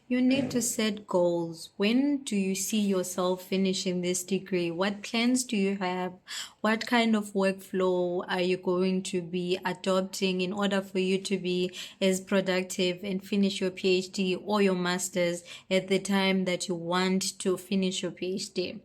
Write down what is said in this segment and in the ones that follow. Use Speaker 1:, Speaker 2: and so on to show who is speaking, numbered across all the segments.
Speaker 1: You need to set goals. When do you see yourself finishing this degree? What plans do you have? What kind of workflow are you going to be adopting in order for you to be as productive and finish your PhD or your master's at the time that you want to finish your PhD?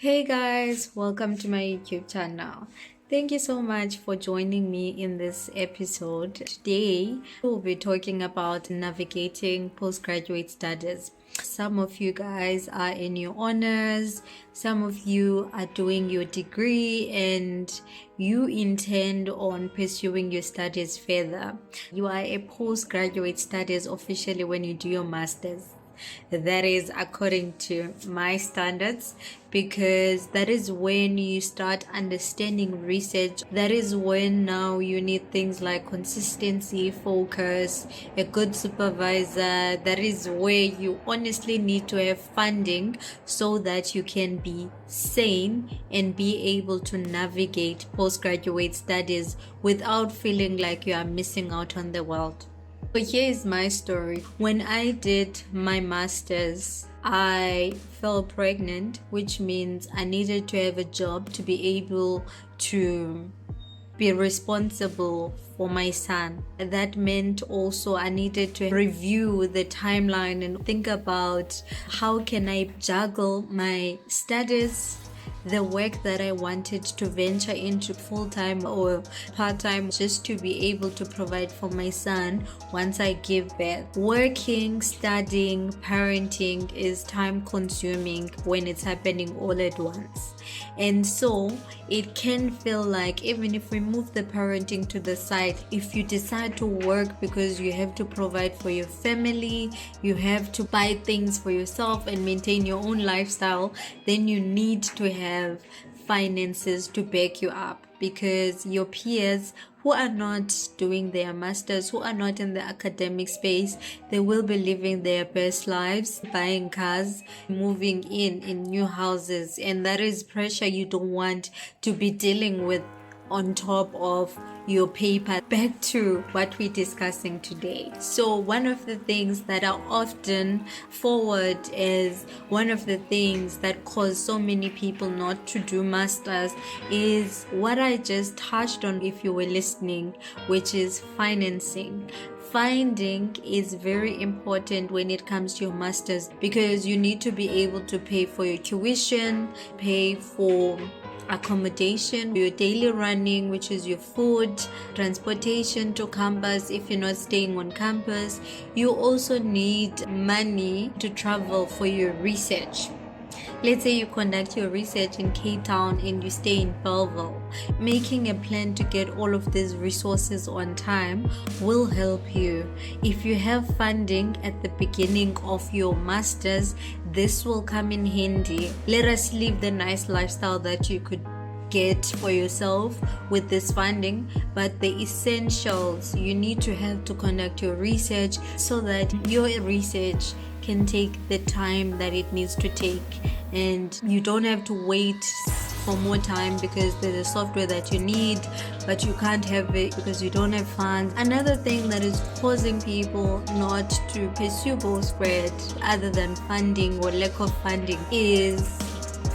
Speaker 1: Hey guys, welcome to my YouTube channel. Thank you so much for joining me in this episode. Today, we'll be talking about navigating postgraduate studies. Some of you guys are in your honors, some of you are doing your degree, and you intend on pursuing your studies further. You are a postgraduate studies officially when you do your master's. That is according to my standards, because that is when you start understanding research. That is when now you need things like consistency, focus, a good supervisor. That is where you honestly need to have funding so that you can be sane and be able to navigate postgraduate studies without feeling like you are missing out on the world. So here is my story. When I did my master's, I fell pregnant, which means I needed to have a job to be able to be responsible for my son. That meant also I needed to review the timeline and think about how can I juggle my studies, the work that I wanted to venture into full-time or part-time, just to be able to provide for my son once I give birth. Working, studying, parenting is time consuming when it's happening all at once. And so it can feel like, even if we move the parenting to the side, if you decide to work because you have to provide for your family, you have to buy things for yourself and maintain your own lifestyle, then you need to have finances to back you up, because your peers who are not doing their masters, who are not in the academic space, they will be living their best lives, buying cars, moving in new houses, and that is pressure you don't want to be dealing with on top of your paper. Back to what we're discussing today. So one of the things that are often forward is one of the things that cause so many people not to do masters is what I just touched on if you were listening, which is financing. Funding is very important when it comes to your masters, because you need to be able to pay for your tuition, pay for accommodation, your daily running, which is your food, transportation to campus if you're not staying on campus. You also need money to travel for your research. Let's say you conduct your research in Cape Town and you stay in Belleville. Making a plan to get all of these resources on time will help you. If you have funding at the beginning of your masters, this will come in handy. Let us live the nice lifestyle that you could get for yourself with this funding, but the essentials you need to have to conduct your research so that your research can take the time that it needs to take, and you don't have to wait for more time because there's a software that you need but you can't have it because you don't have funds. Another thing that is causing people not to pursue postgrad, other than funding or lack of funding, is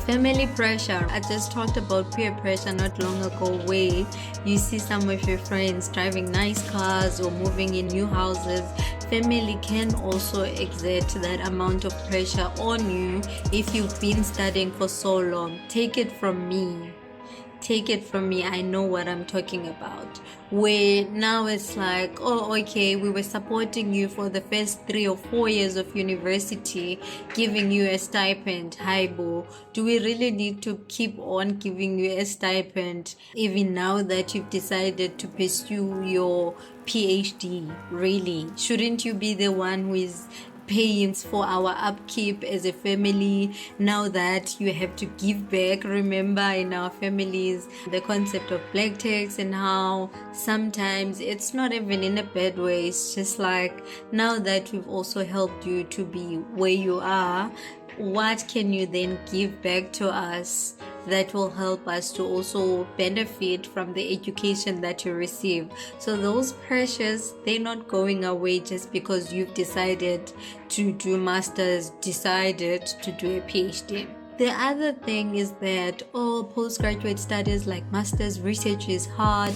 Speaker 1: family pressure. I just talked about peer pressure not long ago, where you see some of your friends driving nice cars or moving in new houses. Family can also exert that amount of pressure on you if you've been studying for so long. Take it from me, I know what I'm talking about. Where now it's like, oh, okay, we were supporting you for the first 3 or 4 years of university, giving you a stipend. Hi, boo. Do we really need to keep on giving you a stipend even now that you've decided to pursue your PhD? Really? Shouldn't you be the one who is paying for our upkeep as a family, now that you have to give back. Remember, in our families, the concept of black tax, and how sometimes it's not even in a bad way. It's just like, now that we've also helped you to be where you are, what can you then give back to us that will help us to also benefit from the education that you receive? So those pressures, they're not going away just because you've decided to do masters, decided to do a PhD. The other thing is that postgraduate studies like masters, research is hard,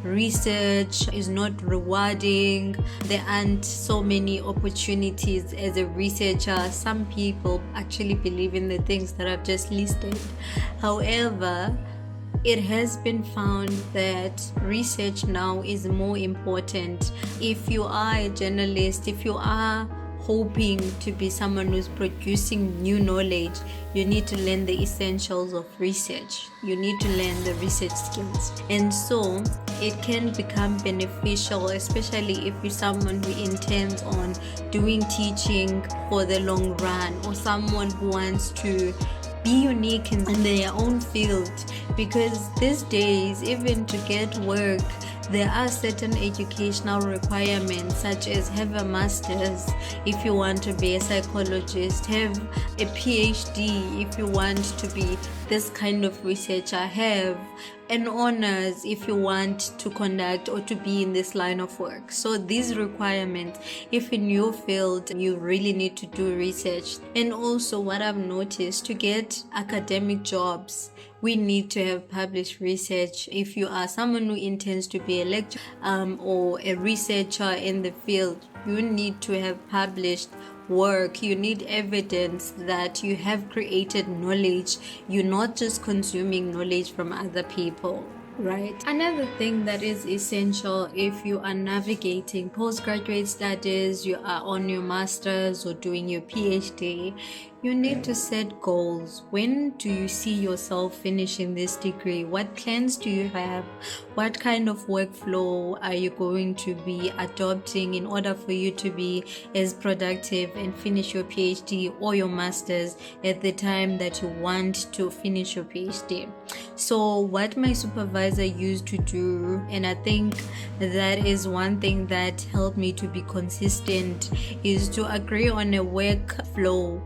Speaker 1: research is not rewarding, there aren't so many opportunities as a researcher. Some people actually believe in the things that I've just listed. However, it has been found that research now is more important. If you are a journalist, if you are hoping to be someone who's producing new knowledge, you need to learn the essentials of research. You need to learn the research skills. And so it can become beneficial, especially if you're someone who intends on doing teaching for the long run, or someone who wants to be unique in their own field. Because these days, even to get work, there are certain educational requirements, such as have a master's if you want to be a psychologist, have a PhD if you want to be this kind of researcher, have an honors if you want to conduct or to be in this line of work. So these requirements, if in your field, you really need to do research. And also, what I've noticed, to get academic jobs, we need to have published research. If you are someone who intends to be a lecturer or a researcher in the field, you need to have published work. You need evidence that you have created knowledge. You're not just consuming knowledge from other people, right? Another thing that is essential if you are navigating postgraduate studies, you are on your master's or doing your PhD, you need to set goals. When do you see yourself finishing this degree? What plans do you have? What kind of workflow are you going to be adopting in order for you to be as productive and finish your PhD or your master's at the time that you want to finish your PhD? So what my supervisor used to do, and I think that is one thing that helped me to be consistent, is to agree on a workflow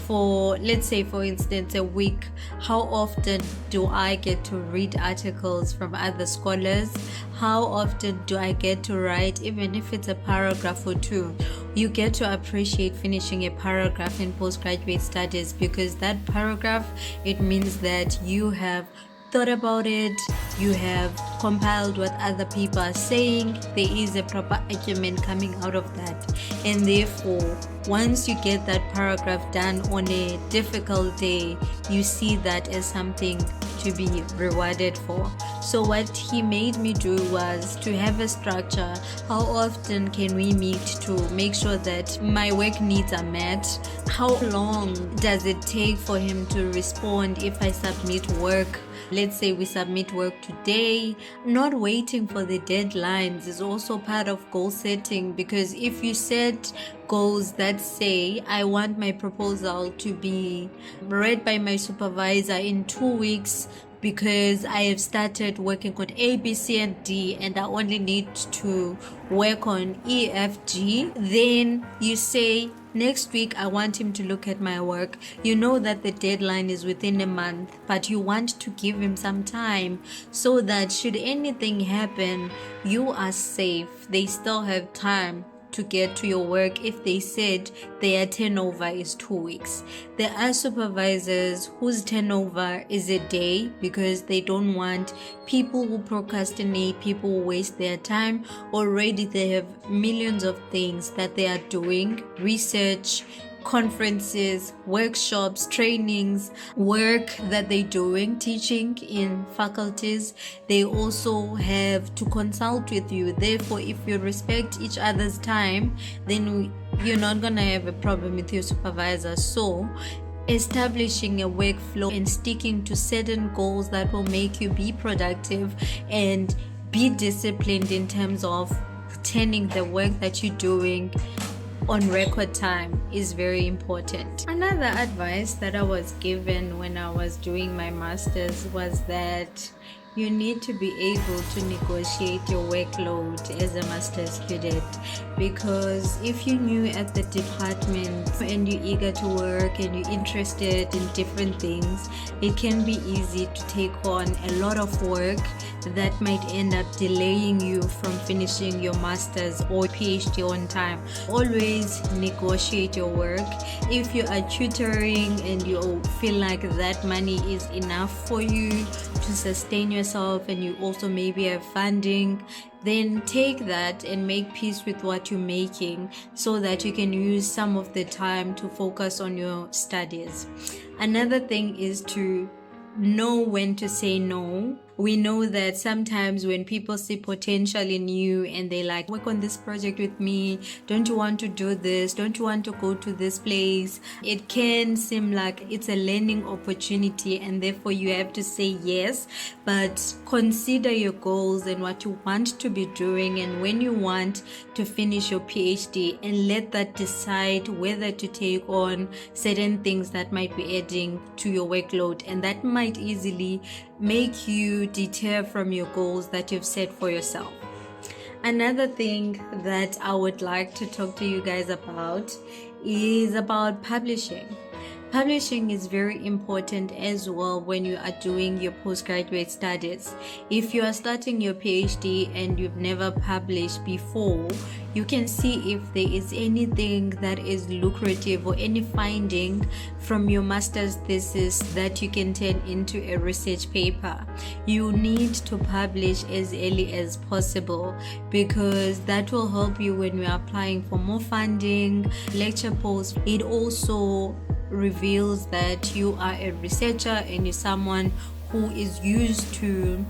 Speaker 1: for, let's say, for instance, a week. How often do I get to read articles from other scholars? How often do I get to write, even if it's a paragraph or two? You get to appreciate finishing a paragraph in postgraduate studies, because that paragraph, it means that you have thought about it, you have compiled what other people are saying, there is a proper argument coming out of that. And therefore, once you get that paragraph done on a difficult day, you see that as something to be rewarded for. So what he made me do was to have a structure. How often can we meet to make sure that my work needs are met? How long does it take for him to respond if I submit work? Let's say we submit work today. Not waiting for the deadlines is also part of goal setting, because if you set goals that say, I want my proposal to be read by my supervisor in 2 weeks, because I have started working on A, B, C, and D, and I only need to work on E, F, G. Then you say, next week I want him to look at my work. You know that the deadline is within a month, but you want to give him some time so that should anything happen, you are safe. They still have time to get to your work if they said their turnover is 2 weeks. There are supervisors whose turnover is a day, because they don't want people who procrastinate, people who waste their time. Already they have millions of things that they are doing, research, conferences, workshops, trainings, work that they're doing, teaching in faculties. They also have to consult with you. Therefore, if you respect each other's time, then you're not going to have a problem with your supervisor. So establishing a workflow and sticking to certain goals that will make you be productive and be disciplined in terms of turning the work that you're doing on record time is very important. Another advice that I was given when I was doing my master's was that you need to be able to negotiate your workload as a master's student, because if you're new at the department and you're eager to work and you're interested in different things, it can be easy to take on a lot of work that might end up delaying you from finishing your master's or PhD on time. Always negotiate your work. If you are tutoring and you feel like that money is enough for you to sustain yourself, and you also maybe have funding, then take that and make peace with what you're making so that you can use some of the time to focus on your studies. Another thing is to know when to say no. We know that sometimes when people see potential in you and they like, work on this project with me, don't you want to do this, don't you want to go to this place, it can seem like it's a learning opportunity and therefore you have to say yes. But consider your goals and what you want to be doing and when you want to finish your PhD, and let that decide whether to take on certain things that might be adding to your workload, and that might easily make you deter from your goals that you've set for yourself. Another thing that I would like to talk to you guys about is about publishing. Publishing is very important as well when you are doing your postgraduate studies. If you are starting your PhD and you've never published before, you can see if there is anything that is lucrative or any finding from your master's thesis that you can turn into a research paper. You need to publish as early as possible, because that will help you when you are applying for more funding, lecture posts. It also reveals that you are a researcher and you're someone who is used to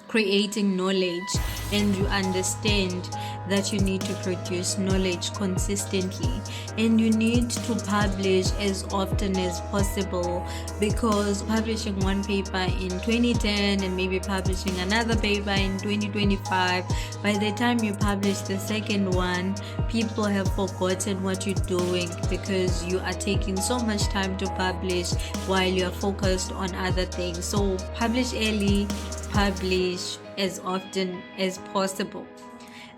Speaker 1: creating knowledge, and you understand that you need to produce knowledge consistently, and you need to publish as often as possible, because publishing one paper in 2010 and maybe publishing another paper in 2025, by the time you publish the second one, people have forgotten what you're doing because you are taking so much time to publish while you are focused on other things. So publish early, publish as often as possible.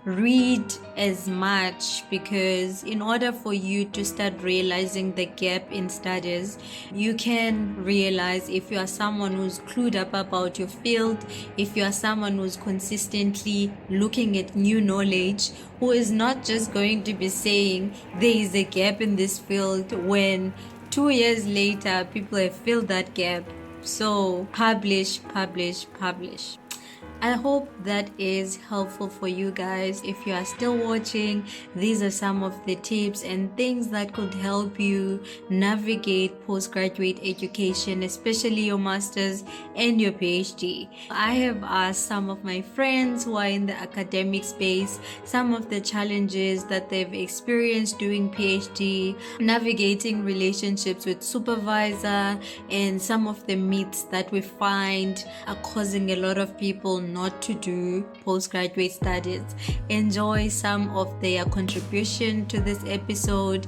Speaker 1: Read as much, because in order for you to start realizing the gap in studies, you can realize if you are someone who's clued up about your field, if you are someone who's consistently looking at new knowledge, who is not just going to be saying there is a gap in this field when 2 years later people have filled that gap. So publish. I hope that is helpful for you guys. If you are still watching, these are some of the tips and things that could help you navigate postgraduate education, especially your master's and your PhD. I have asked some of my friends who are in the academic space some of the challenges that they've experienced doing PhD, navigating relationships with supervisor, and some of the myths that we find are causing a lot of people not to do postgraduate studies. Enjoy some of their contribution to this episode.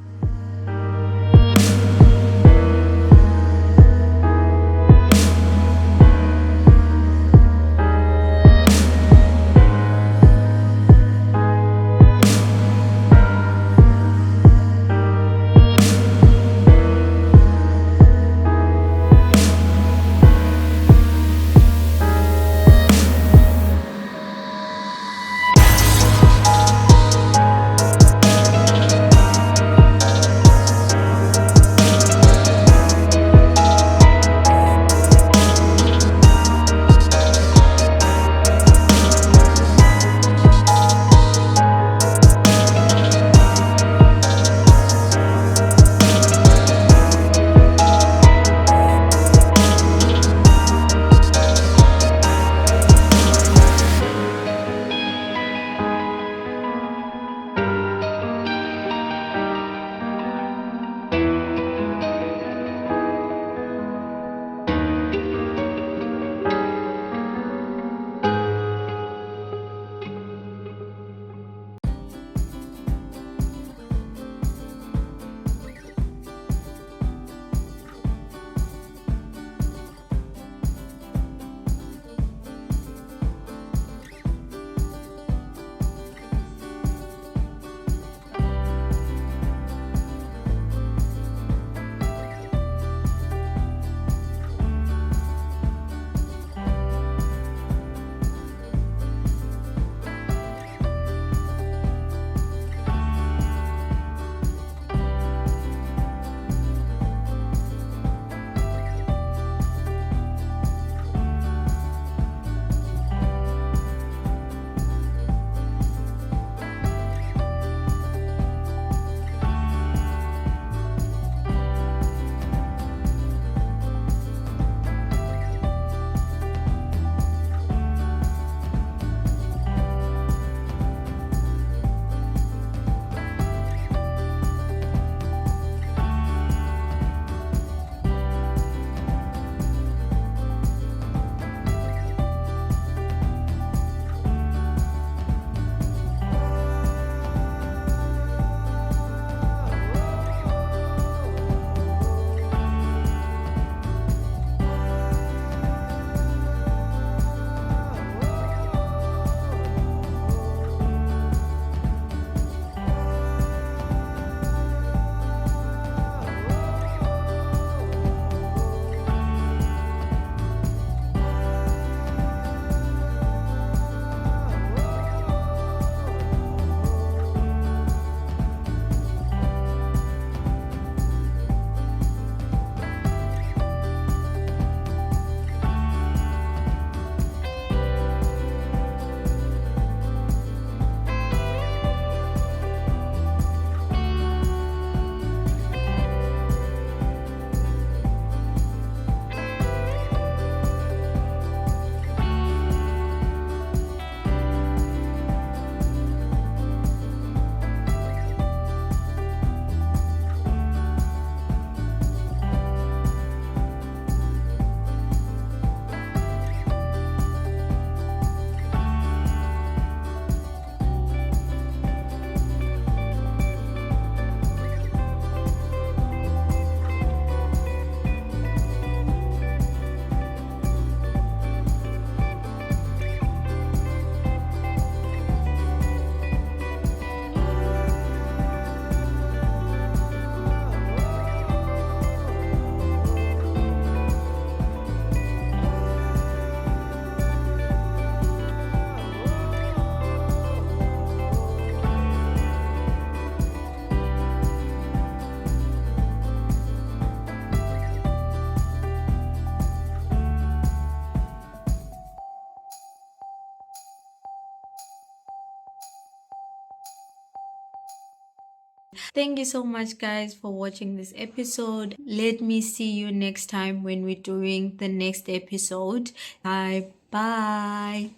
Speaker 1: Thank you so much, guys, for watching this episode. Let me see you next time when we're doing the next episode. Bye.